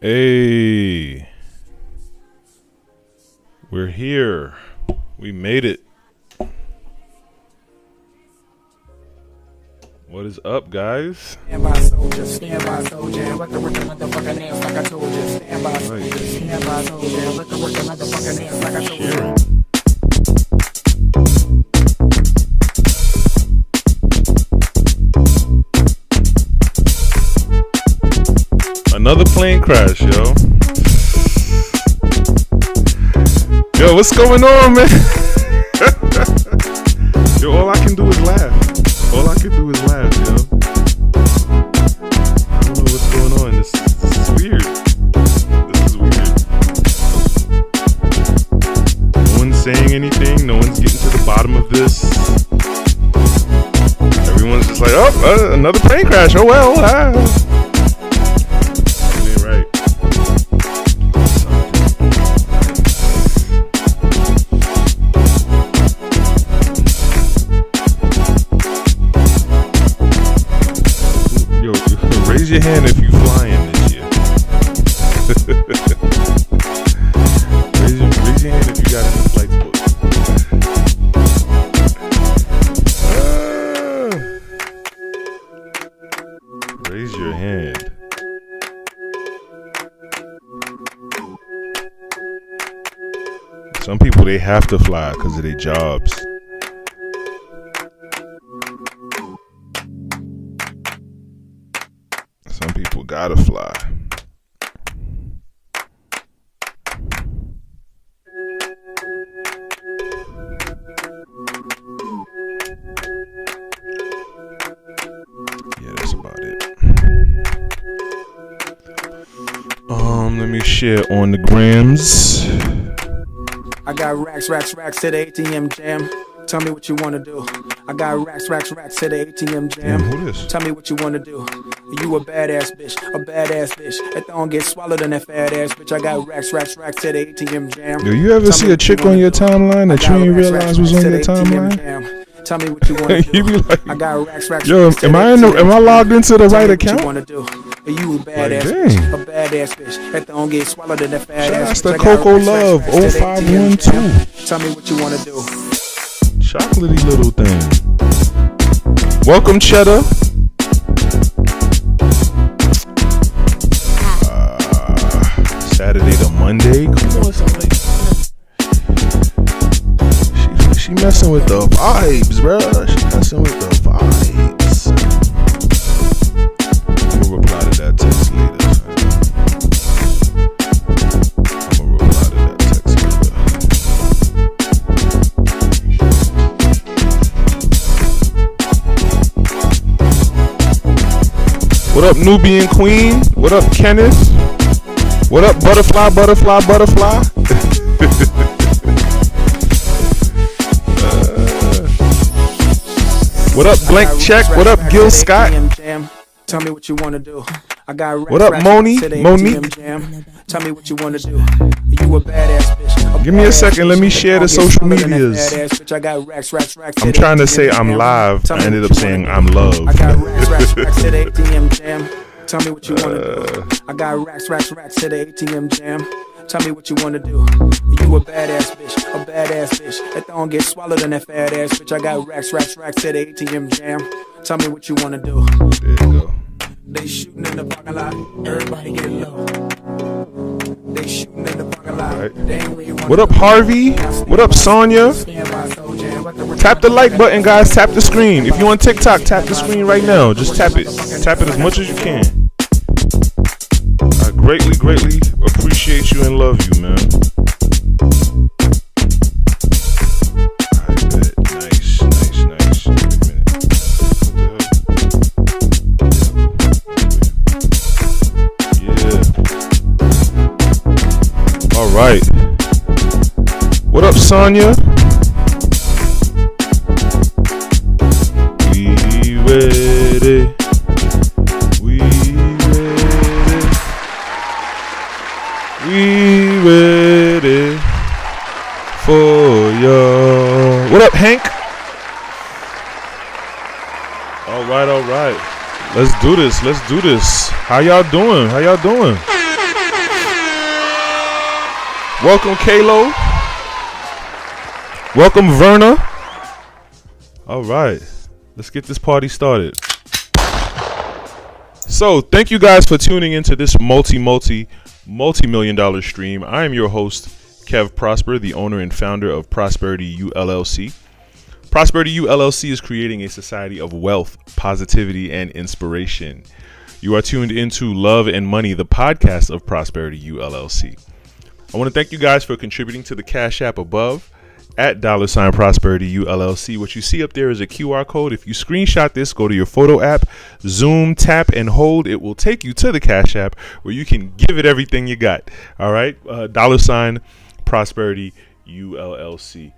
Hey, we're here. We made it. What is up, guys? Stand by soldier, stand by soldier. Let the work of motherfucking ass like I told you. Stand by soldier, stand by soldier. Let the work of motherfucking ass like I told you. Another plane crash, yo. Yo, what's going on, man? Yo, all I can do is laugh. All I can do is laugh, yo. I don't know what's going on. This is weird. This is weird. No one's saying anything. No one's getting to the bottom of this. Everyone's just like, oh, another plane crash. Oh, well. Right. Yo, raise your hand if you flying this year. raise your hand if you got any flights booked. Raise your hand. Some people, they have to fly because of their jobs. Some people gotta fly. Yeah, that's about it. Let me share on the grams. I got racks to the ATM jam. Tell me what you wanna do. I got racks to the ATM jam. Who this? Tell me what you wanna do. You a badass bitch, That don't get swallowed in that fat ass bitch. I got racks to the ATM jam. Do you ever see a chick on your timeline that you didn't realize was on your timeline? Tell me what you wanna do. You be like, I got racks yo, am I logged into the right account? What you wanna do. You a badass Like, bitch, That don't get swallowed in that fat ass bitch. That's the Coco Love 0512. Tell me what you wanna do. Chocolatey little thing. Welcome, Cheddar. Saturday to Monday. Come on, somebody. She messing with the vibes, bro. She messing with the vibes. I'm gonna reply to that text later. What up, Nubian Queen? What up, Kenneth? What up, Butterfly? What up, Blank Check? What up, Gil Scott? Tell me what you wanna do. I got what up, Monique? Tell me what you wanna do. You a badass bitch. Give me a second. Let me share the social medias. I got racks. I'm trying to say I'm live. I ended up saying I'm love. I got racks to the ATM jam. Tell me what you wanna do. I got racks to the ATM jam. Tell me what you wanna do. You a badass bitch, That don't get swallowed in that fat ass bitch. I got racks to the ATM jam. Tell me what you wanna do. There you go. They shooting in the parking lot. Everybody get low. They shooting in the parking lot. Right. They ain't where you wanna What up, Harvey? What up, Sonya? Tap the like button, guys. Tap the screen. If you on TikTok, tap the screen right now. Just tap it. Tap it as much as you can. I greatly appreciate you and love you, man. I bet. Nice. Wait a minute. Yeah. All right. What up, Sonya? We ready. We ready for you. What up, Hank? All right. Let's do this. How y'all doing? Welcome, Kalo. Welcome, Verna. All right, let's get this party started. So, thank you guys for tuning into this multi-million dollar stream. I am your host, Kev Prosper, the owner and founder of Prosperity U LLC. Prosperity U LLC is creating a society of wealth, positivity, and inspiration. You are tuned into Love and Money, the podcast of Prosperity U LLC. I want to thank you guys for contributing to the Cash App above at $ Prosperity U LLC. What you see up there is a QR code. If you screenshot this, go to your photo app, zoom, tap, and hold. It will take you to the Cash App where you can give it everything you got. All right, $ Prosperity U LLC.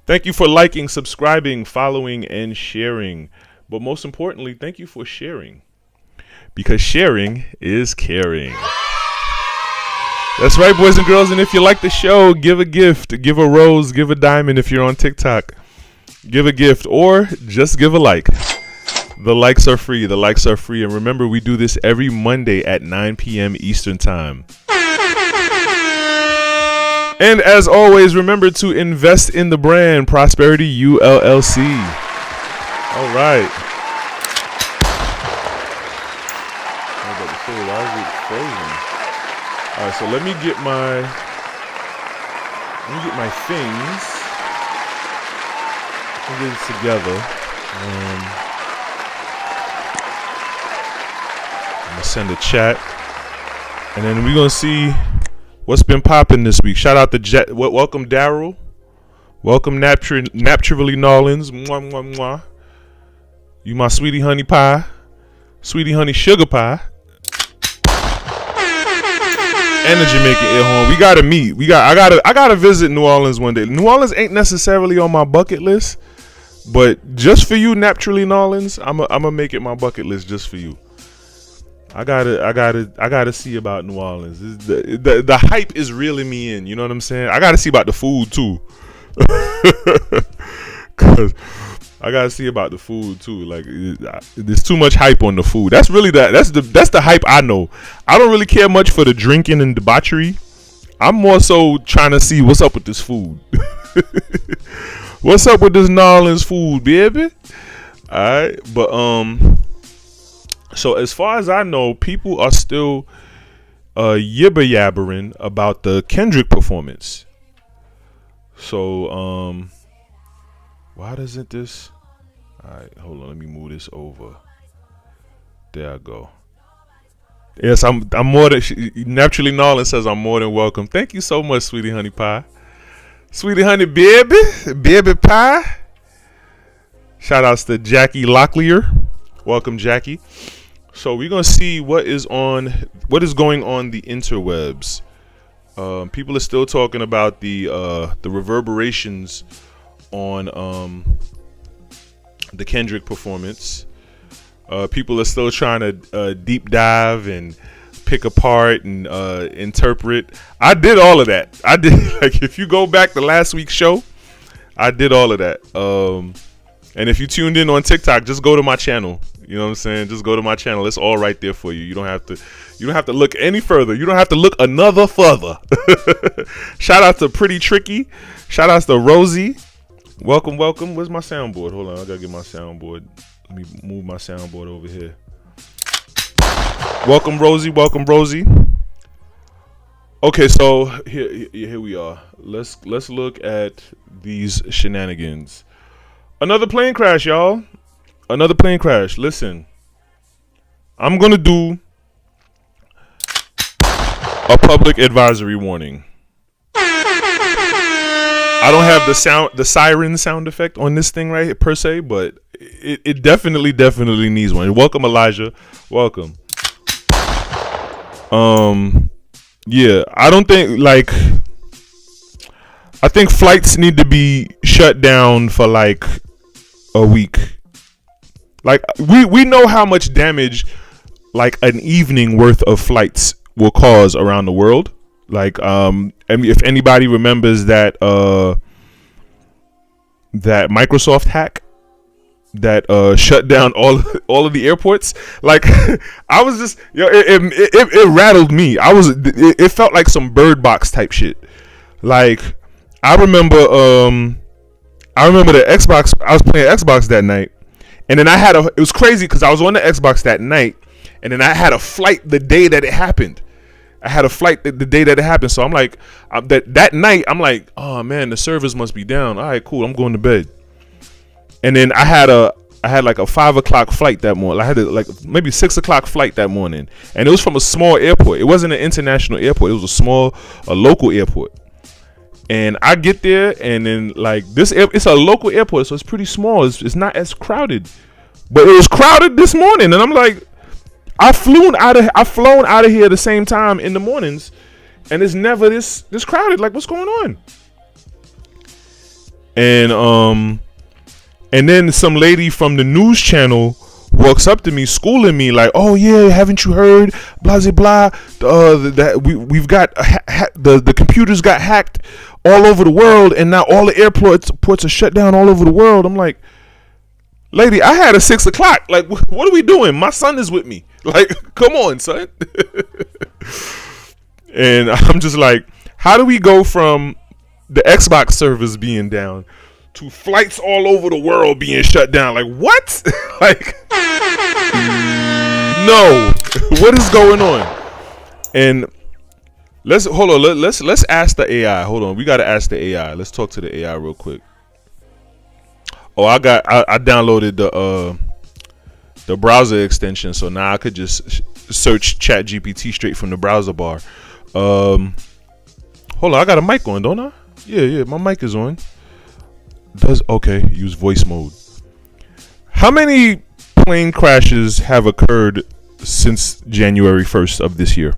Thank you for liking, subscribing, following, and sharing. But most importantly, thank you for sharing. Because sharing is caring. That's right, boys and girls. And if you like the show, give a gift. Give a rose. Give a diamond if you're on TikTok. Give a gift or just give a like. The likes are free. The likes are free. And remember, we do this every Monday at 9 p.m. Eastern Time. And as always, remember to invest in the brand Prosperity U LLC. All right. Why is it frozen? All right, so let me get my things. Let me get it together. I'm gonna send a chat, and then we're gonna see what's been popping this week. Shout out to welcome Daryl, welcome Naturally Nolans. Mwah, mwah, mwah. You my sweetie honey pie, sweetie honey sugar pie. And the Jamaican air horn. We gotta meet. I gotta visit New Orleans one day. New Orleans ain't necessarily on my bucket list, but just for you, Naturally Nolans, I'ma make it my bucket list just for you. I gotta see about New Orleans. The hype is reeling me in. You know what I'm saying? I gotta see about the food too. Cause I gotta see about the food too. Like, there's too much hype on the food. That's really that's the hype I know. I don't really care much for the drinking and debauchery. I'm more so trying to see what's up with this food. What's up with this New Orleans food, baby? All right, but so as far as I know, people are still yibber yabbering about the Kendrick performance. So why doesn't this? All right, hold on. Let me move this over. There I go. Yes, I'm more than. Naturally, Nolan says I'm more than welcome. Thank you so much, sweetie honey pie, sweetie honey baby pie. Shout outs to Jackie Locklear. Welcome, Jackie. So we're gonna see what is going on the interwebs. People are still talking about the reverberations on the Kendrick performance. People are still trying to deep dive and pick apart and interpret. I did all of that. I did, like, if you go back to last week's show, I did all of that. And if you tuned in on TikTok, just go to my channel. You know what I'm saying? Just go to my channel. It's all right there for you. You don't have to look any further. You don't have to look another further. Shout out to Pretty Tricky. Shout out to Rosie. Welcome. Where's my soundboard? Hold on, I gotta get my soundboard. Let me move my soundboard over here. Welcome, Rosie. Okay, so here we are. Let's look at these shenanigans. Another plane crash, y'all. Another plane crash. Listen, I'm gonna do a public advisory warning. I don't have the siren sound effect on this thing right here per se, but it definitely needs one. Welcome, Elijah. Welcome. Yeah, I think flights need to be shut down for like a week. Like, we know how much damage like an evening worth of flights will cause around the world. Like, and if anybody remembers that Microsoft hack, shut down all of the airports. Like I was just it rattled me. It felt like some Bird Box type shit. Like I remember the Xbox. I was playing Xbox that night, and then it was crazy because I was on the Xbox that night, and then I had a flight the day that it happened. The day that it happened. So I'm like, that night, I'm like, oh man, the servers must be down. All right, cool. I'm going to bed. And then I had like a 5 o'clock flight that morning. I had like maybe 6 o'clock flight that morning, and it was from a small airport. It wasn't an international airport. It was a local airport. And I get there, and then like it's a local airport, so it's pretty small. It's not as crowded, but it was crowded this morning, and I'm like, I've flown out of here the same time in the mornings, and it's never this crowded. Like, what's going on? And then some lady from the news channel walks up to me, schooling me like, "Oh yeah, haven't you heard? Blah blah blah. That we've got the computers got hacked all over the world, and now all the airports are shut down all over the world." I'm like, lady, I had a 6 o'clock. Like, what are we doing? My son is with me. Like, come on, son. And I'm just like, how do we go from the Xbox servers being down to flights all over the world being shut down? Like, what? Like, no. What is going on? And let's ask the AI. Hold on. We got to ask the AI. Let's talk to the AI real quick. Oh, I downloaded the browser extension, so now I could just search ChatGPT straight from the browser bar. Hold on, I got a mic on, don't I? Yeah, my mic is on. Use voice mode. How many plane crashes have occurred since January 1st of this year?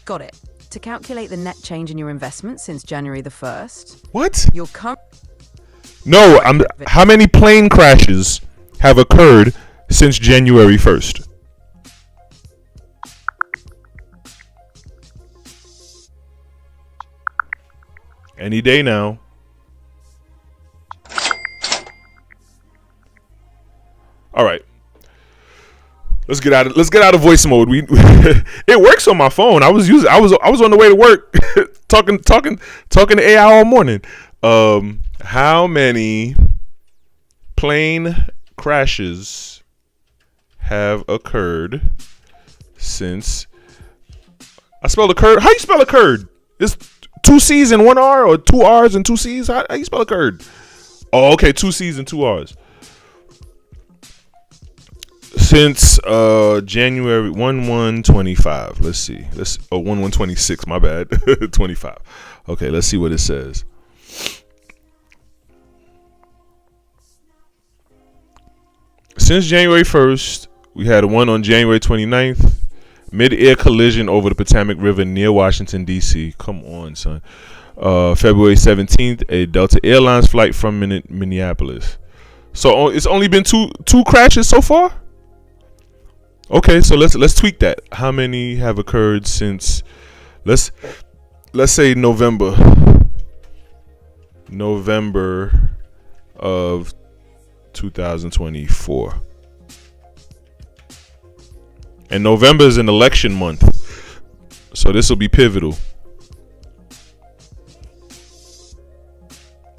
Got it. To calculate the net change in your investment since January the 1st. What? Your current... No, how many plane crashes have occurred since January 1st? Any day now. All right. Let's get out of voice mode. It works on my phone. I was on the way to work talking to AI all morning. How many plane crashes have occurred since I spelled occurred? How you spell occurred? It's 2 C's and 1 R, or 2 R's and 2 C's? How you spell occurred? Oh, okay, 2 C's and 2 R's. Since January 1/1/25. Let's see. 1/1/26. My bad. 25. Okay, let's see what it says. Since January 1st, we had one on January 29th. Mid-air collision over the Potomac River near Washington, D.C. Come on, son. February 17th, a Delta Airlines flight from Minneapolis. So it's only been two crashes so far? Okay, so let's tweak that. How many have occurred since let's say November of 2024. And November is an election month, so this will be pivotal.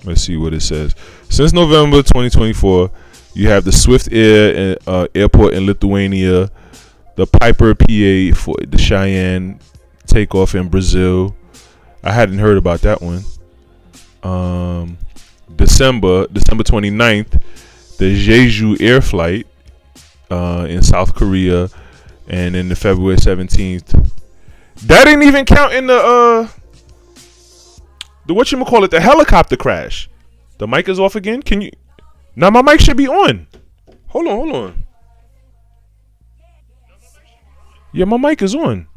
Let's see what it says. Since November 2024, you have the Swift Air airport in Lithuania, the Piper PA for the Cheyenne takeoff in Brazil. I hadn't heard about that one. December 29th, the Jeju Air flight in South Korea, and then the February 17th. That didn't even count in the whatchamacallit, the helicopter crash. The mic is off again. Can you? Now my mic should be on. Hold on. Yeah, my mic is on.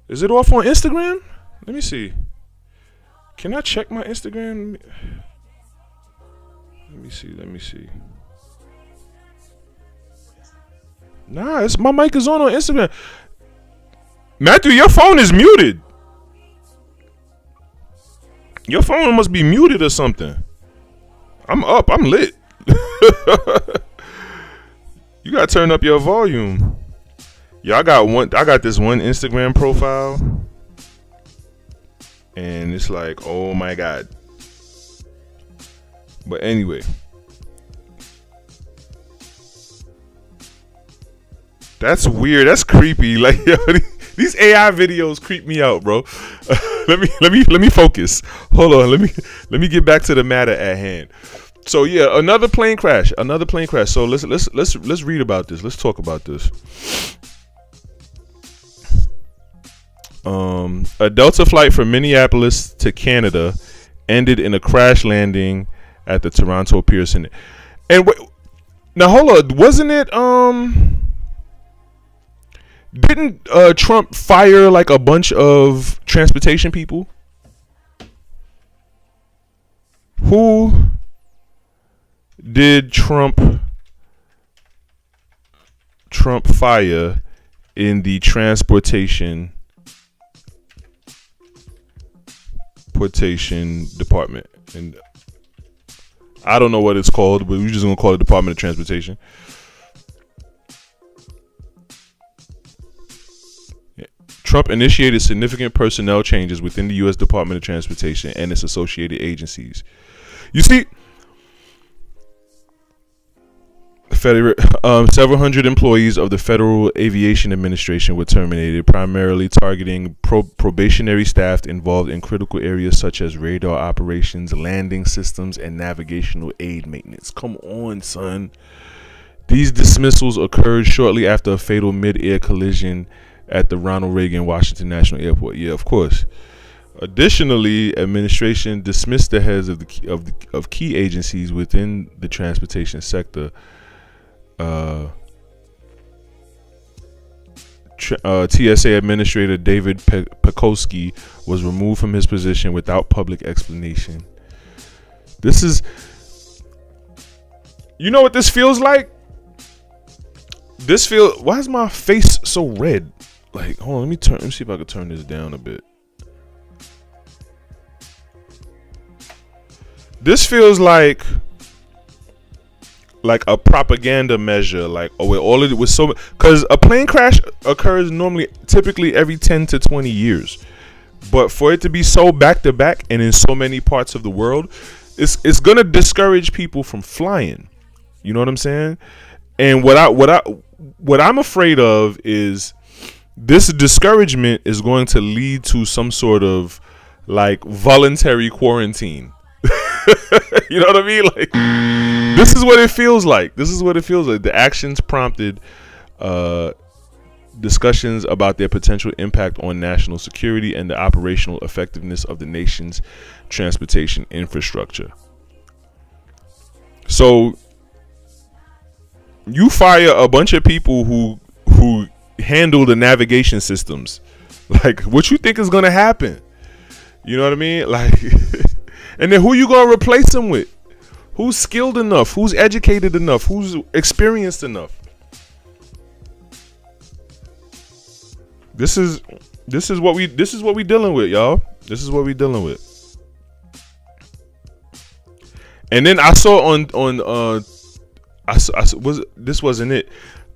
Is it off on Instagram? Let me see. Can I check my Instagram? Let me see. Nah, my mic is on Instagram. Matthew, your phone is muted. Your phone must be muted or something. I'm up. I'm lit. You gotta turn up your volume. Yeah, I got this one Instagram profile, and it's like, oh my god. But anyway, that's weird. That's creepy. Like, yo, these AI videos creep me out, bro. Let me focus. Hold on. Let me get back to the matter at hand. So yeah, another plane crash. So let's read about this. Let's talk about this. A Delta flight from Minneapolis to Canada ended in a crash landing at the Toronto Pearson. And now hold on, wasn't it didn't Trump fire like a bunch of transportation people? Who did Trump fire in the transportation department? And I don't know what it's called, but we're just gonna call it Department of Transportation. Trump initiated significant personnel changes within the U.S. Department of Transportation and its associated agencies. You see, several hundred employees of the Federal Aviation Administration were terminated, primarily targeting probationary staff involved in critical areas such as radar operations, landing systems, and navigational aid maintenance. Come on, son. These dismissals occurred shortly after a fatal mid-air collision at the Ronald Reagan Washington National Airport. Yeah, of course. Additionally, administration dismissed the heads of key agencies within the transportation sector. TSA Administrator David Pekoski was removed from his position without public explanation. This is, you know what this feels like? Why is my face so red? Like, hold on, let me see if I can turn this down a bit. This feels like a propaganda measure, like, oh, with all of it was so, because a plane crash occurs typically every 10 to 20 years, but for it to be so back to back and in so many parts of the world, it's gonna discourage people from flying. You know what I'm saying? And what I'm afraid of is this discouragement is going to lead to some sort of like voluntary quarantine. You know what I mean? Like, this is what it feels like. The actions prompted discussions about their potential impact on national security and the operational effectiveness of the nation's transportation infrastructure. So you fire a bunch of people who handle the navigation systems. Like, what you think is gonna happen? You know what I mean? Like, and then who you gonna replace them with? Who's skilled enough? Who's educated enough? Who's experienced enough? This is what we dealing with, y'all. This is what we dealing with. And then I saw this wasn't it.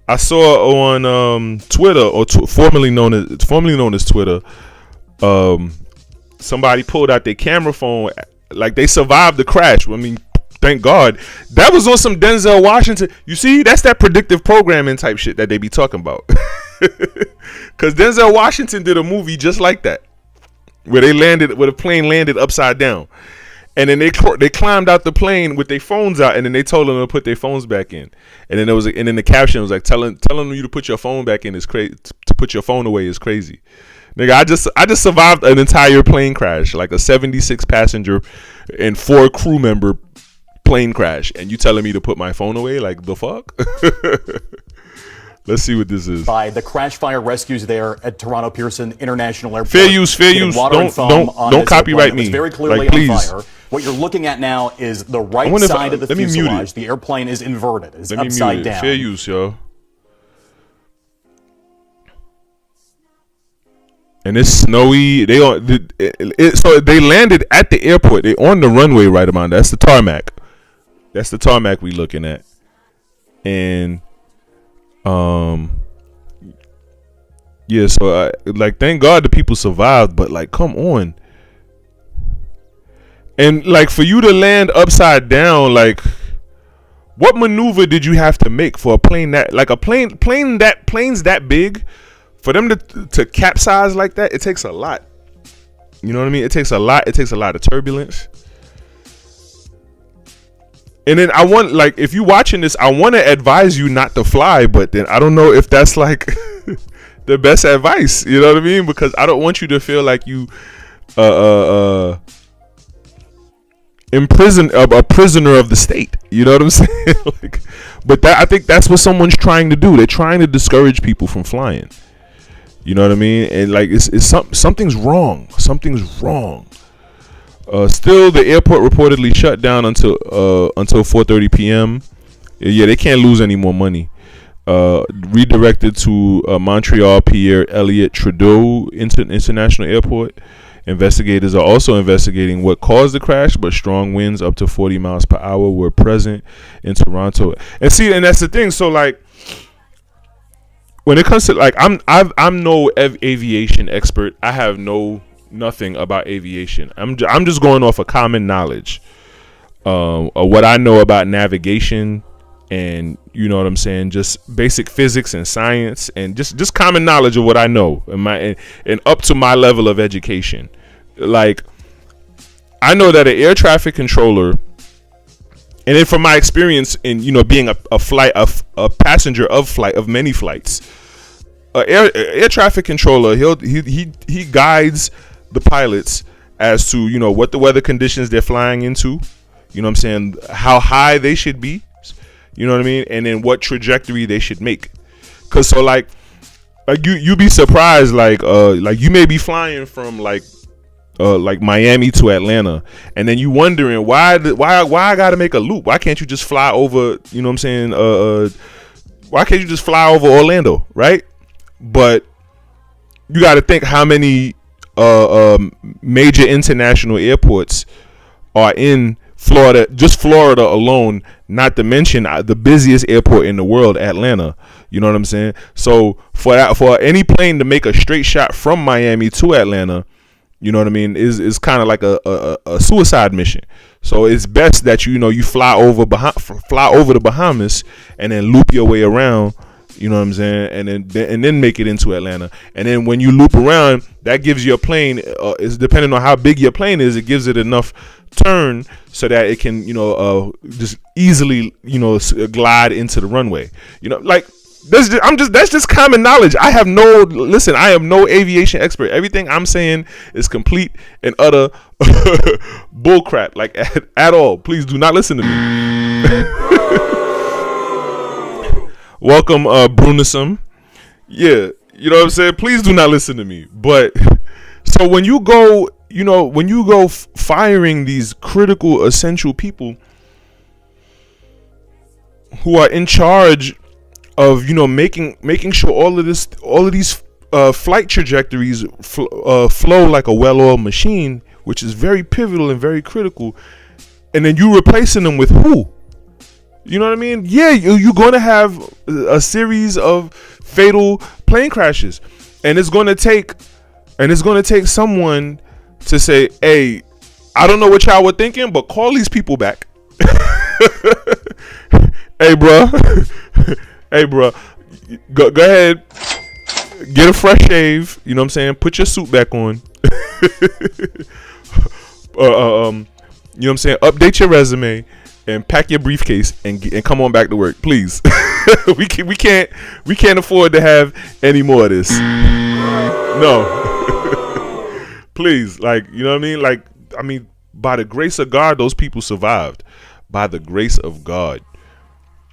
I saw on Twitter, or formerly known as Twitter, somebody pulled out their camera phone, like they survived the crash. I mean, thank God. That was on some Denzel Washington. You see, that's that predictive programming type shit that they be talking about. Because Denzel Washington did a movie just like that, where a plane landed upside down. And then they climbed out the plane with their phones out, and then they told them to put their phones back in. And then the caption was like telling you to put your phone back in is crazy. To put your phone away is crazy. Nigga, I just survived an entire plane crash, like a 76 passenger and 4 crew member plane crash, and you telling me to put my phone away? Like, the fuck? Let's see what this is. By the crash fire rescues there at Toronto Pearson International Airport. Fair use. Don't copyright me. Very clearly like, please. On fire. What you're looking at now is the right side of the fuselage. The airplane is inverted. It's upside down. Fair use, yo. And it's snowy. So they landed at the airport. They on the runway right about. That's the tarmac. That's the tarmac we looking at. And yeah, so like, thank God the people survived, but like, come on. And like, for you to land upside down, like, what maneuver did you have to make for a plane that, like, planes that big, for them to capsize like that? It takes a lot. You know what I mean? It takes a lot. It takes a lot of turbulence. And then I want, like, if you watching this, I want to advise you not to fly, but then I don't know if that's like the best advice. You know what I mean? Because I don't want you to feel like you imprisoned, a prisoner of the state. You know what I'm saying? Like, but I think that's what someone's trying to do. They're trying to discourage people from flying. You know what I mean? And like, something's wrong. Something's wrong. Still, the airport reportedly shut down until 4:30 p.m. Yeah, they can't lose any more money. Redirected to Montreal Pierre Elliott Trudeau International Airport. Investigators are also investigating what caused the crash, but strong winds up to 40 miles per hour were present in Toronto. And see, and that's the thing. So like, when it comes to, like, I'm no aviation expert. I have nothing about aviation. I'm just going off of common knowledge of what I know about navigation, and you know what I'm saying, just basic physics and science, and just common knowledge of what I know, and up to my level of education. Like, I know that an air traffic controller, and then from my experience in, you know, being a passenger of many flights, air traffic controller, he guides the pilots as to, you know, what the weather conditions they're flying into, you know what I'm saying, how high they should be, you know what I mean, and then what trajectory they should make. Cause so like you be surprised, like you may be flying from like Miami to Atlanta, and then you wondering why I gotta make a loop. Why can't you just fly over, you know what I'm saying, why can't you just fly over Orlando, right? But you got to think how many major international airports are in Florida, just Florida alone, not to mention the busiest airport in the world, Atlanta. You know what I'm saying? So for any plane to make a straight shot from Miami to Atlanta, you know what I mean, is kind of like a suicide mission. So it's best that you fly over the Bahamas and then loop your way around. You know what I'm saying, and then make it into Atlanta. And then when you loop around, that gives you a plane. Is depending on how big your plane is, it gives it enough turn so that it can, just easily, glide into the runway. Like that's just common knowledge. I am no aviation expert. Everything I'm saying is complete and utter bullcrap. Like at all. Please do not listen to me. Welcome, Brunisum. Yeah, you know what I'm saying? Please do not listen to me. But so when you go, firing these critical, essential people who are in charge of, making sure all of these flight trajectories flow like a well-oiled machine, which is very pivotal and very critical, and then you replacing them with who? You know what I mean? Yeah, you're going to have a series of fatal plane crashes, and it's going to take someone to say, "Hey, I don't know what y'all were thinking, but call these people back." Hey, bro, go ahead, get a fresh shave. You know what I'm saying? Put your suit back on. You know what I'm saying? Update your resume. And pack your briefcase and come on back to work, please. we can't afford to have any more of this. No, please, like, you know what I mean? Like, I mean, by the grace of God, those people survived. By the grace of God,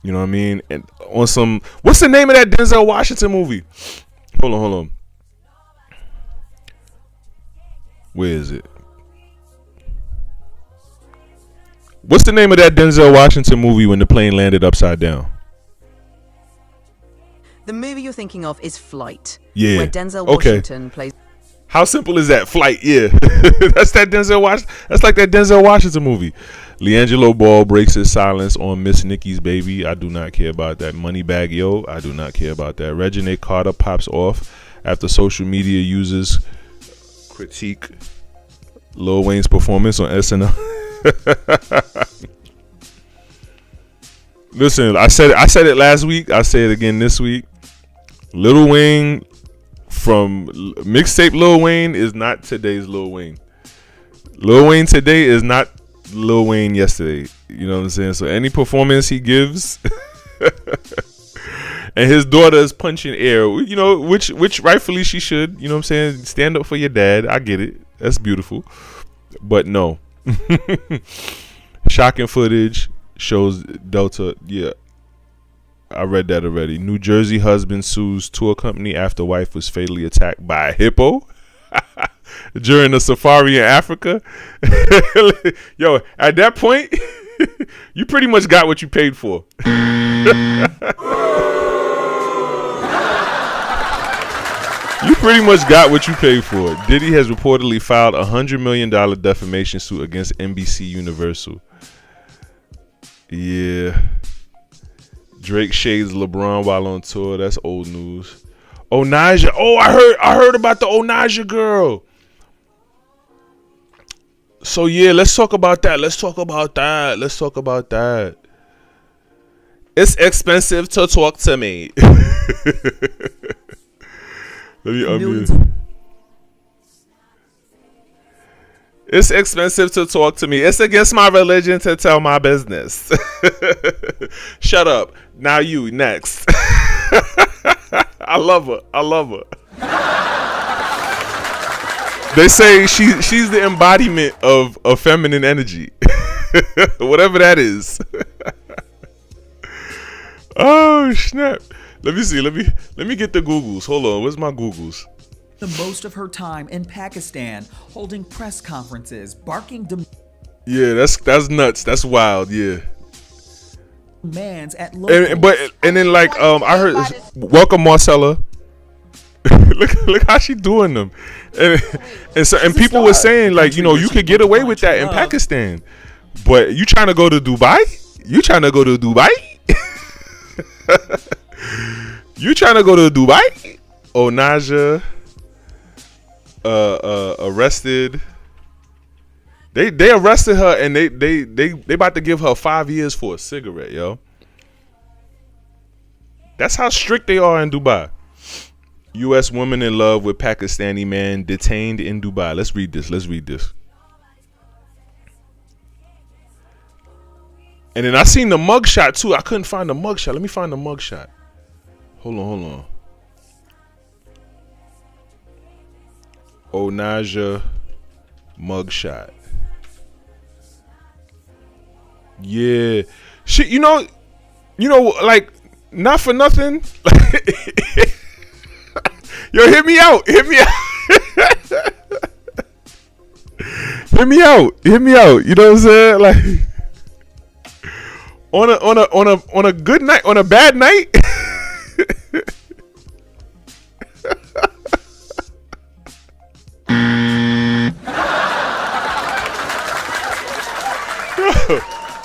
you know what I mean? And on some, what's the name of that Denzel Washington movie? Hold on. Where is it? What's the name of that Denzel Washington movie when the plane landed upside down? The movie you're thinking of is Flight. Yeah. Where Denzel Washington plays. How simple is that? Flight, yeah. That's like that Denzel Washington movie. Leangelo Ball breaks his silence on Miss Nikki's baby. I do not care about that. Moneybag Yo, I do not care about that. Reginae Carter pops off after social media users critique Lil Wayne's performance on SNL. Listen, I said it last week. I say it again this week. Lil Wayne from mixtape Lil Wayne is not today's Lil Wayne. Lil Wayne today is not Lil Wayne yesterday. You know what I'm saying? So any performance he gives, and his daughter is punching air. You know, which rightfully she should. You know what I'm saying? Stand up for your dad. I get it. That's beautiful. But no. Shocking footage shows Delta. Yeah, I read that already. New Jersey husband sues tour company after wife was fatally attacked by a hippo during a safari in Africa. Yo, at that point, you pretty much got what you paid for. You pretty much got what you paid for. Diddy has reportedly filed a $100 million defamation suit against NBC Universal. Yeah. Drake shades LeBron while on tour. That's old news. Onijah. Oh, I heard about the Onijah girl. So yeah, let's talk about that. It's expensive to talk to me. Let me unmute. It's expensive to talk to me. It's against my religion to tell my business. Shut up. Now you next. I love her. They say she's the embodiment of feminine energy. Whatever that is. Oh snap. Let me see. Let me get the Googles. Hold on. Where's my Googles? The most of her time in Pakistan, holding press conferences, barking yeah, that's nuts. That's wild. Yeah. Demands at local. And then like I heard welcome Marcella. look how she doing them, and people were saying like, you know, you could get away with that in Pakistan, but you trying to go to Dubai? You trying to go to Dubai? Onijah arrested. They arrested her and they about to give her 5 years for a cigarette, yo. That's how strict they are in Dubai. U.S. woman in love with Pakistani man detained in Dubai. Let's read this. And then I seen the mugshot too. I couldn't find the mugshot. Let me find the mugshot. Hold on. Onijah mugshot. Yeah. Shit, you know, like, not for nothing. Yo, hit me out. Hit me out. You know what I'm saying? Like, on a good night, on a bad night.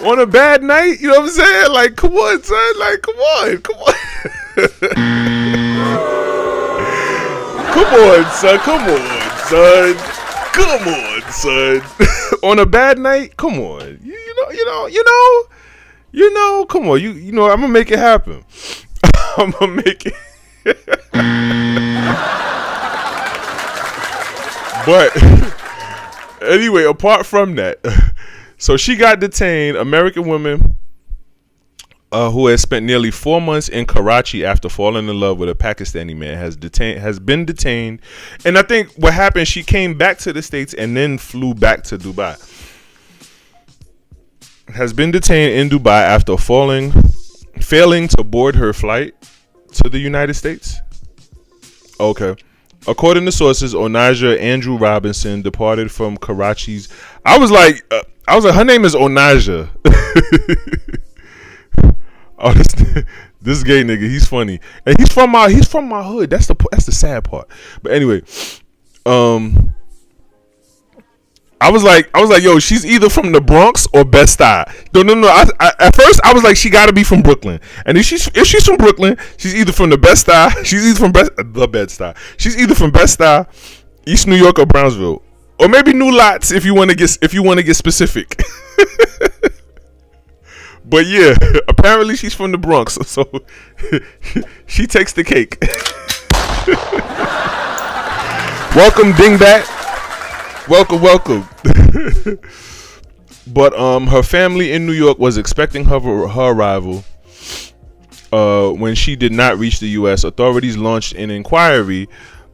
On a bad night, you know what I'm saying? Like, come on, son. Like, come on. Come on, son. On a bad night, come on. You know. Come on. You know. I'm gonna make it happen. I'm gonna make it. But anyway, apart from that, so she got detained. American woman who has spent nearly 4 months in Karachi after falling in love with a Pakistani man has been detained. And I think what happened, she came back to the States and then flew back to Dubai. Has been detained in Dubai after failing to board her flight to the United States. Okay. According to sources, Onijah Andrew Robinson departed from Karachi's. I was like, her name is Onijah. Oh, this gay nigga, he's funny, and he's from my hood. That's the sad part. But anyway, I was like, yo, she's either from the Bronx or Bed-Stuy. No. At first, I was like, she got to be from Brooklyn. And if she's from Brooklyn, she's either from the Bed-Stuy. She's either from Bed-Stuy. She's either from Bed-Stuy, East New York, or Brownsville, or maybe New Lots if you want to get specific. But yeah, apparently she's from the Bronx, so she takes the cake. Welcome, dingbat. Welcome. But her family in New York was expecting her arrival. When she did not reach the U.S., authorities launched an inquiry.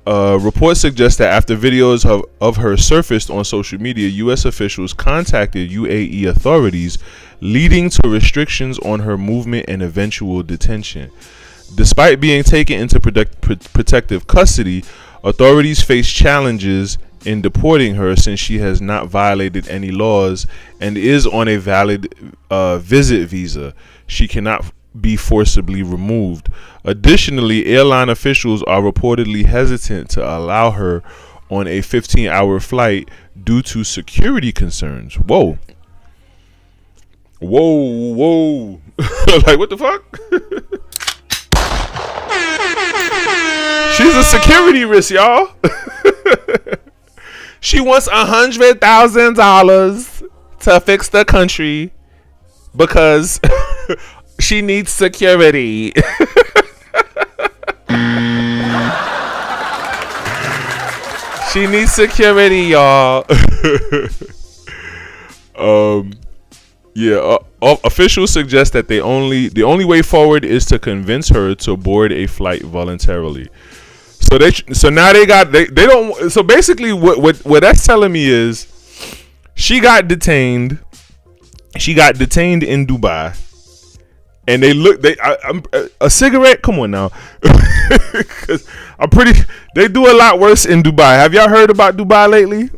Reports suggest that after videos of her surfaced on social media, U.S. officials contacted UAE authorities, leading to restrictions on her movement and eventual detention. Despite being taken into protective custody, authorities face challenges in deporting her since she has not violated any laws and is on a valid visit visa. She cannot be forcibly removed. Additionally, airline officials are reportedly hesitant to allow her on a 15-hour flight due to security concerns. Whoa. Like, what the fuck? She's a security risk, y'all. She wants $100,000 to fix the country because she needs security. She needs security, y'all. Officials suggest that the only way forward is to convince her to board a flight voluntarily. So basically what that's telling me is she got detained. She got detained in Dubai. And a cigarette. Come on now, because they do a lot worse in Dubai. Have y'all heard about Dubai lately?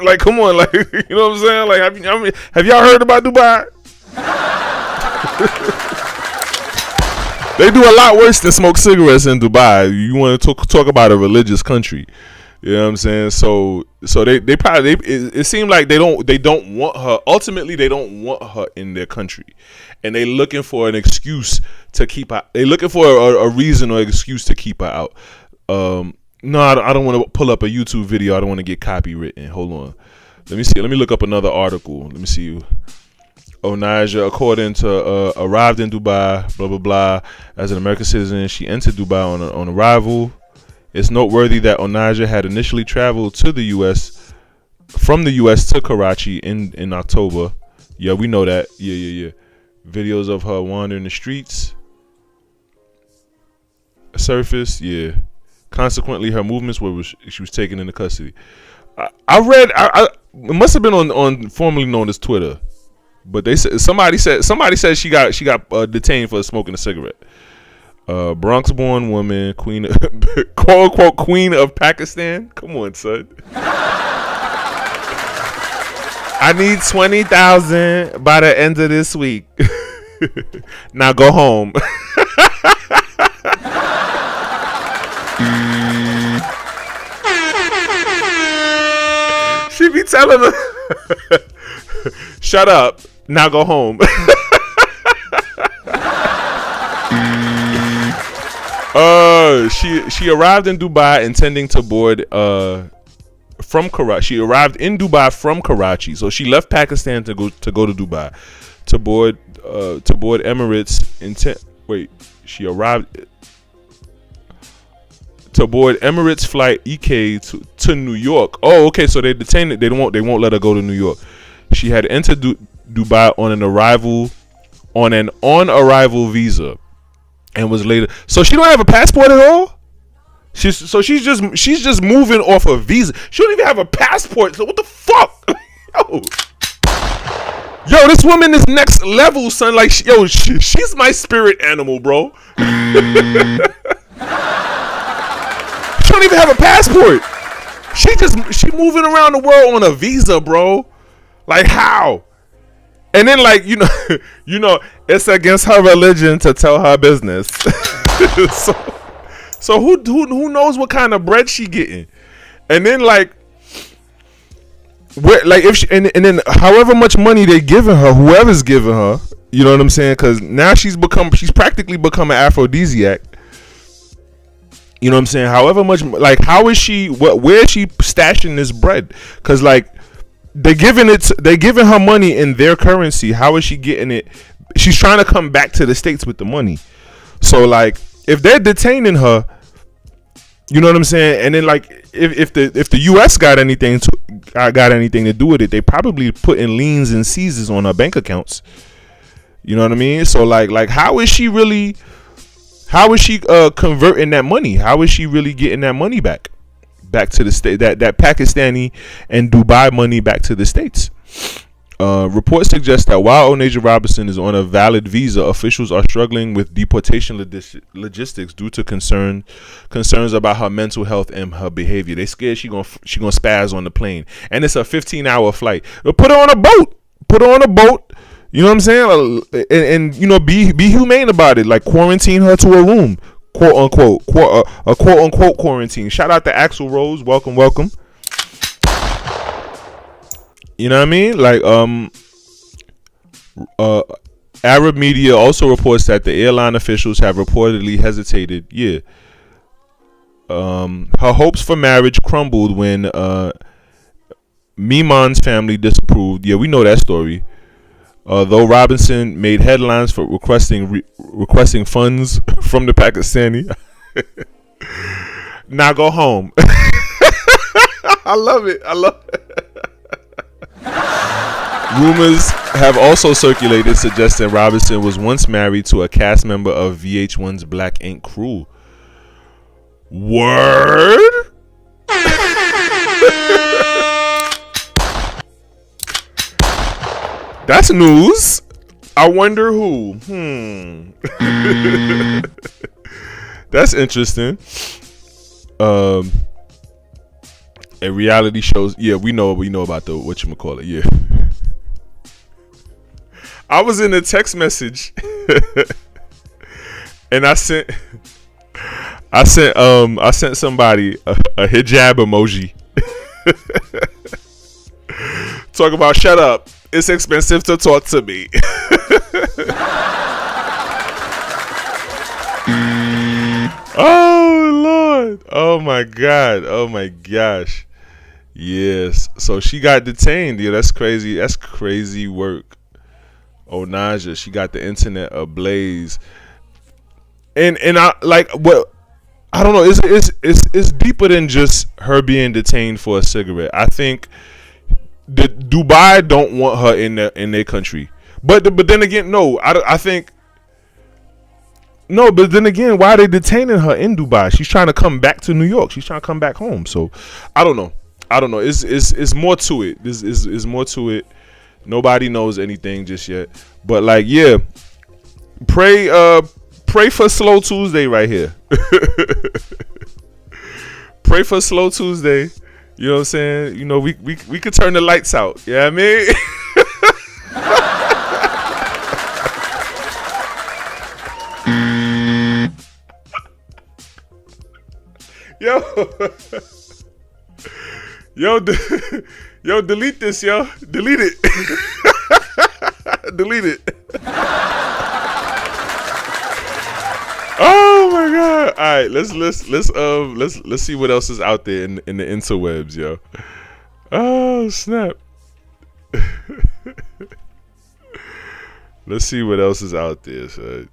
Like, come on, like, you know what I'm saying? Like, have y'all heard about Dubai? They do a lot worse than smoke cigarettes in Dubai. You want to talk about a religious country? You know what I'm saying? So they probably it seemed like they don't want her. Ultimately, they don't want her in their country, and they looking for an excuse to keep her. They looking for a reason or excuse to keep her out. No, I don't want to pull up a YouTube video. I don't want to get copywritten. Hold on. Let me see. Let me look up another article. Let me see. Onijah, according to arrived in Dubai, blah blah blah. As an American citizen, she entered Dubai on arrival. It's noteworthy that Onijah had initially traveled to the U.S. from the U.S. to Karachi in October. Yeah, we know that. Yeah. Videos of her wandering the streets surfaced. Yeah. Consequently, her movements she was taken into custody. I read. It must have been on formerly known as Twitter, but they said somebody said she got detained for smoking a cigarette. Bronx-born woman, quote unquote queen of Pakistan. Come on, son. I need 20,000 by the end of this week. Now go home. She be telling her, shut up. Now go home. She arrived in Dubai intending to board from Karachi. She arrived in Dubai from Karachi, so she left Pakistan to go to Dubai to board Emirates. She arrived to board Emirates flight EK to New York. Oh, okay. So they detained it. They won't let her go to New York. She had entered Dubai on an on-arrival visa, and was later. So she don't have a passport at all. She's just moving off a visa. She don't even have a passport. So what the fuck? Yo, this woman is next level, son. Like, she's my spirit animal, bro. She don't even have a passport. She moving around the world on a visa, bro. Like, how? And then, like, you know, it's against her religion to tell her business. So who knows what kind of bread she getting? And then, like, where, like, if she, and then however much money they giving her, whoever's giving her, you know what I'm saying? Because now she's practically become an aphrodisiac. You know what I'm saying? However much, like, how is she? Where is she stashing this bread? Because like they're giving her money in their currency. How is she getting it? She's trying to come back to the States with the money. So like, if they're detaining her, you know what I'm saying? And then like, if the U.S. got anything to do with it, they probably put in liens and seizes on her bank accounts. You know what I mean? So like how is she converting that money? How is she really getting that money back to the state, that Pakistani and Dubai money back to the States? Reports suggest that while Onijah Robinson is on a valid visa, officials are struggling with deportation logistics due to concerns about her mental health and her behavior. They scared she gonna spaz on the plane, and it's a 15-hour flight. Put her on a boat. You know what I'm saying? And you know, be humane about it. Like, quarantine her to a room, quote unquote quarantine. Shout out to Axl Rose. Welcome. You know what I mean? Like, Arab media also reports that the airline officials have reportedly hesitated. Yeah. Her hopes for marriage crumbled when Miman's family disapproved. Yeah, we know that story. Though Robinson made headlines for requesting funds from the Pakistani. Now go home. I love it. Rumors have also circulated suggesting Robinson was once married to a cast member of VH1's Black Ink crew. Word? That's news. I wonder who. That's interesting. And reality shows. Yeah, we know about the whatchamacallit. Yeah. I was in a text message and I sent somebody a hijab emoji. Talk about shut up. It's expensive to talk to me. Oh Lord. Oh my God. Oh my gosh. Yes. So she got detained. Yeah, that's crazy. That's crazy work. Onijah, she got the internet ablaze. And I like what I don't know, it's deeper than just her being detained for a cigarette. I think the Dubai don't want her in their country. But then again, no, I think no, but then again, why are they detaining her in Dubai? She's trying to come back to New York. She's trying to come back home. So I don't know. It's more to it. This is more to it. Nobody knows anything just yet. But like, yeah, pray for Slow Tuesday right here. Pray for Slow Tuesday. You know what I'm saying? You know, we could turn the lights out. You know what I mean? Yo, delete this, yo. Delete it. Delete it. Oh my God! All right, let's see what else is out there in the interwebs, yo. Oh snap! Let's see what else is out there. So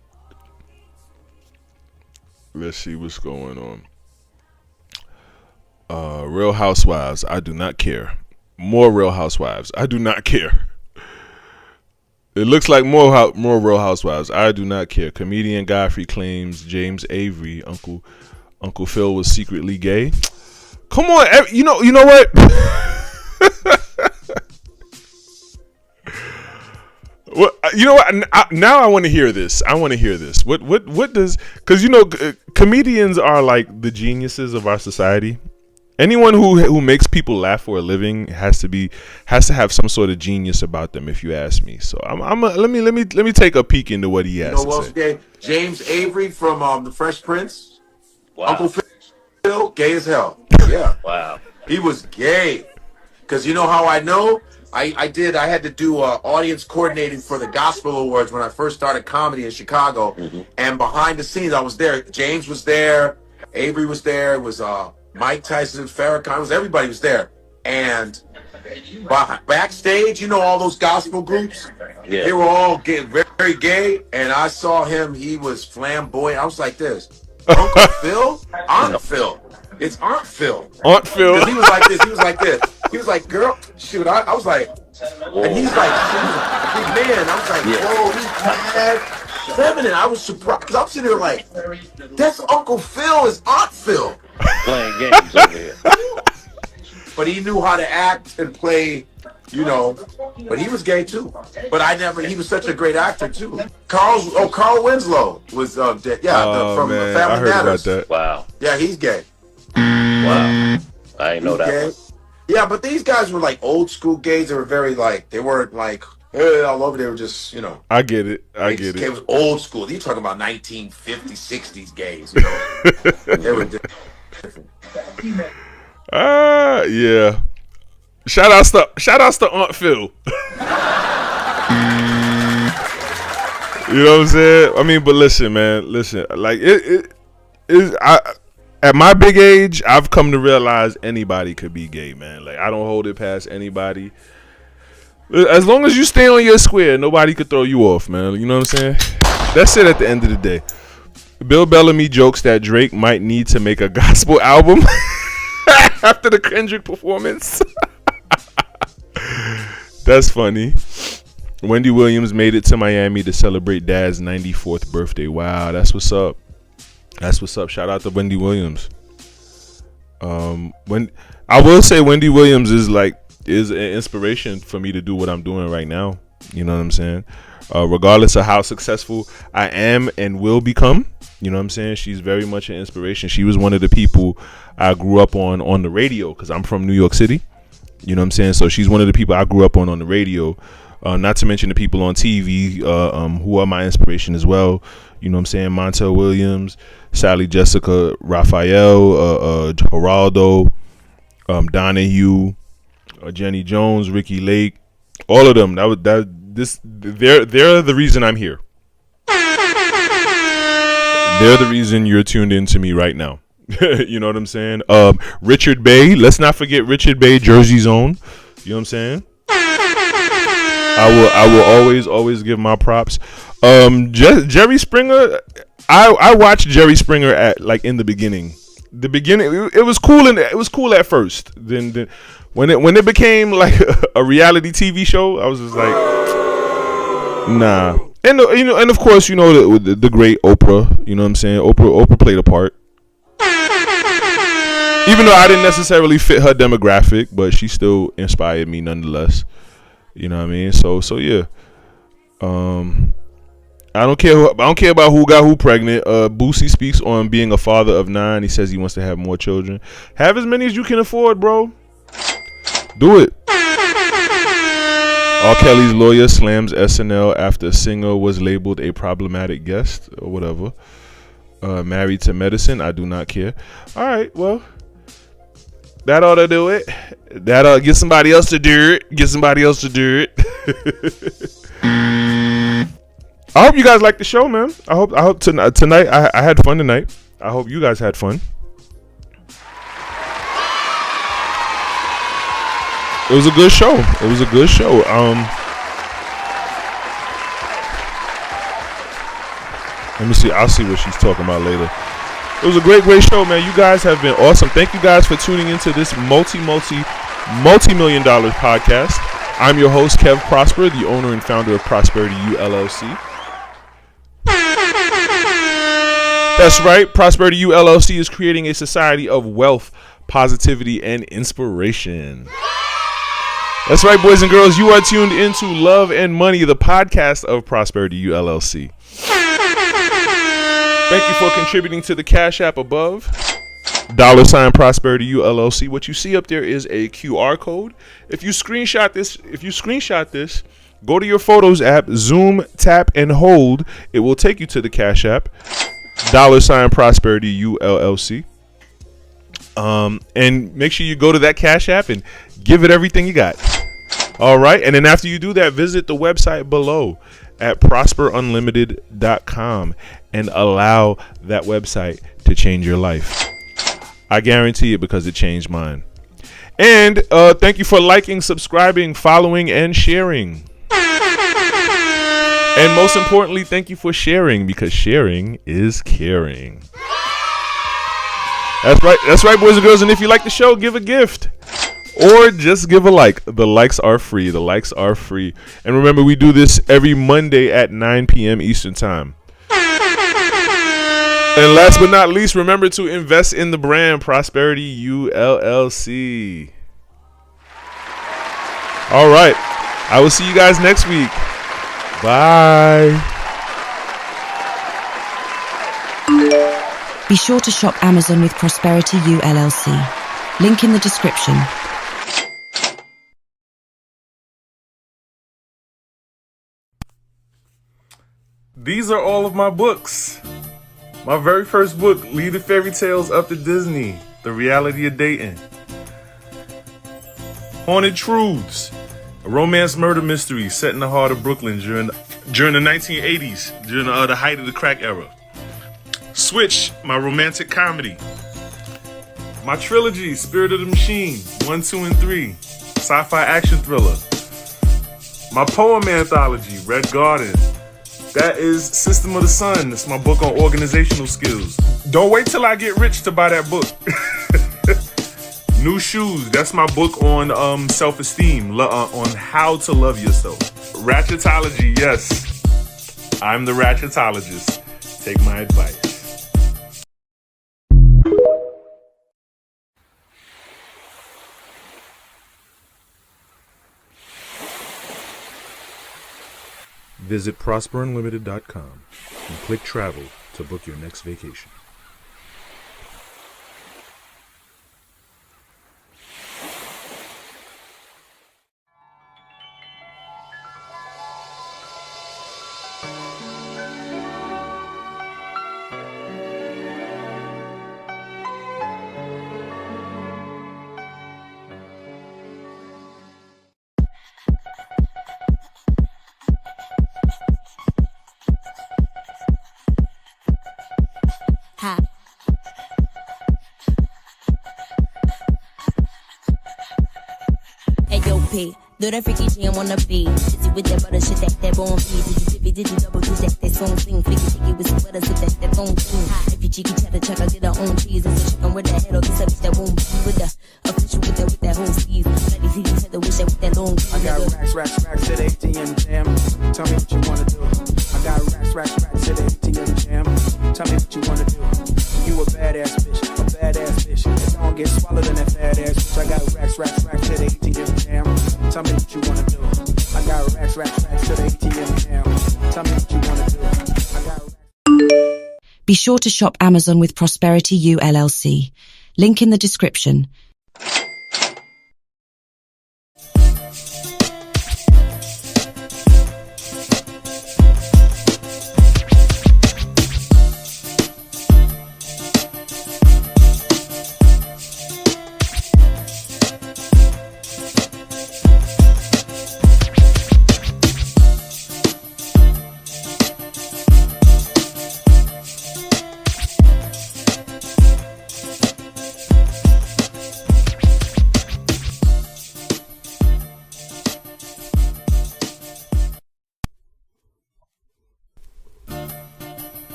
let's see what's going on. Real Housewives, I do not care. More Real Housewives, I do not care. It looks like more Real Housewives. I do not care. Comedian Godfrey claims James Avery, Uncle Phil, was secretly gay. Come on, you know what? Well, you know what? Now I want to hear this. What does? Because comedians are like the geniuses of our society. Anyone who makes people laugh for a living has to have some sort of genius about them, if you ask me. So let me take a peek into what he has to say. Gay? James Avery from The Fresh Prince. Wow. Uncle Phil, gay as hell. Yeah. Wow. He was gay. Because you know how I know? I had to do audience coordinating for the Gospel Awards when I first started comedy in Chicago. And behind the scenes, I was there. James was there. Avery was there. It was Mike Tyson, Farrakhan. Everybody was there. And backstage, you know, all those gospel groups, they were all very, very gay. And I saw him. He was flamboyant. I was like this. Uncle Phil? Aunt Phil. It's Aunt Phil. Aunt Phil. 'Cause he was like this. He was like this. He was like, girl, shoot. I was like, and he's like, big man. I was like, whoa, he's mad, feminine. I was surprised because I'm sitting there like, that's Uncle Phil. Is Aunt Phil playing games over here. But he knew how to act and play, you know. But he was gay too. But he was such a great actor too. Carl Winslow was from man, Family I heard Matters. about that. Wow. Yeah, he's gay. Wow. I ain't know that gay. one. Yeah, but these guys were like old school gays. They were very like, they weren't like, all over. They were just, you know. I get it. It was old school. You're talking about 1950s, 60s gays, you know. They were different. Yeah. Shout outs to Aunt Phil. You know what I'm saying? I mean, but listen, man. Listen, like it is. At my big age, I've come to realize anybody could be gay, man. Like I don't hold it past anybody. As long as you stay on your square, nobody could throw you off, man. You know what I'm saying? That's it. At the end of the day, Bill Bellamy jokes that Drake might need to make a gospel album after the Kendrick performance. That's funny. Wendy Williams made it to Miami to celebrate Dad's 94th birthday. Wow, that's what's up. That's what's up. Shout out to Wendy Williams. When I will say Wendy Williams is an inspiration for me to do what I'm doing right now. You know what I'm saying? Regardless of how successful I am and will become, you know what I'm saying? She's very much an inspiration. She was one of the people I grew up on the radio because I'm from New York City. You know what I'm saying? So she's one of the people I grew up on the radio. Not to mention the people on TV who are my inspiration as well. You know what I'm saying? Montel Williams, Sally Jessica Raphael, Geraldo, Donahue, Jenny Jones, Ricky Lake, all of them. They're the reason I'm here. They're the reason you're tuned in to me right now. You know what I'm saying? Richard Bay. Let's not forget Richard Bay, Jersey's own. You know what I'm saying? I will always give my props. Jerry Springer. I watched Jerry Springer at in the beginning. The beginning it was cool and it was cool at first. Then when it became like a reality TV show, I was just like, nah. And and of course the great Oprah. You know what I'm saying? Oprah played a part. Even though I didn't necessarily fit her demographic, but she still inspired me nonetheless. You know what I mean? So yeah. I don't care about who got who pregnant. Boosie speaks on being a father of 9. He says he wants to have more children. Have as many as you can afford, bro. Do it. R. Kelly's lawyer slams SNL after singer was labeled a problematic guest or whatever. Married to medicine. I do not care. All right, well. That ought to do it. That ought to get somebody else to do it. I hope you guys like the show, man. I hope tonight I had fun tonight. I hope you guys had fun. It was a good show. Let me see. I'll see what she's talking about later. It was a great show, man. You guys have been awesome. Thank you guys for tuning into this multi-million dollar podcast. I'm your host, Kev Prosper, the owner and founder of Prosperity U LLC. That's right. Prosperity U LLC is creating a society of wealth, positivity, and inspiration. That's right, boys and girls. You are tuned into Love and Money, the podcast of Prosperity U LLC. Thank you for contributing to the Cash App above. $ Prosperity U LLC. What you see up there is a QR code. If you screenshot this, go to your Photos app, zoom, tap, and hold. It will take you to the Cash App. $ Prosperity U LLC. And make sure you go to that Cash App and give it everything you got. All right. And then after you do that, visit the website below at prosperunlimited.com and allow that website to change your life. I guarantee it, because it changed mine. And thank you for liking, subscribing, following, and sharing. And most importantly, thank you for sharing, because sharing is caring. That's right, boys and girls. And if you like the show, give a gift. Or just give a like. The likes are free. And remember, we do this every Monday at 9 p.m. Eastern Time. And last but not least, remember to invest in the brand Prosperity ULLC. All right. I will see you guys next week. Bye. Be sure to shop Amazon with Prosperity ULLC. Link in the description. These are all of my books. My very first book, Leave the Fairy Tales Up to Disney, The Reality of Dating. Haunted Truths, a romance murder mystery set in the heart of Brooklyn during the 1980s, during the height of the crack era. Switch, my romantic comedy. My trilogy, Spirit of the Machine, 1, 2, and 3, sci-fi action thriller. My poem anthology, Red Garden. That is System of the Sun. That's my book on organizational skills. Don't wait till I get rich to buy that book. New Shoes. That's my book on self-esteem, on how to love yourself. Ratchetology. Yes, I'm the Ratchetologist. Take my advice. Visit prosperunlimited.com and click travel to book your next vacation. Do that freaky jam on the beat. Dizzy with that butter shit, that bone beat. Did you double do that song sing? Flicky flicky with some butter, so that phone sing. If you cheeky cheddar chuck, I get her own cheese. And so chicken with that head, or this bitch that won't be with the official with that whole sleeve. Bloody feet, head, wish that with that long. I got racks to the ATM jam. Tell me what you wanna do. I got racks to the ATM jam. Tell me what you wanna do. You a badass bitch. If I don't get swallowed in that fat ass bitch, I got racks to the ATM jam. Tell me what you wanna do. I got racks to the ATM jam. Tell me what you wanna do. I got racks. Be sure to shop Amazon with Prosperity ULLC. Link in the description.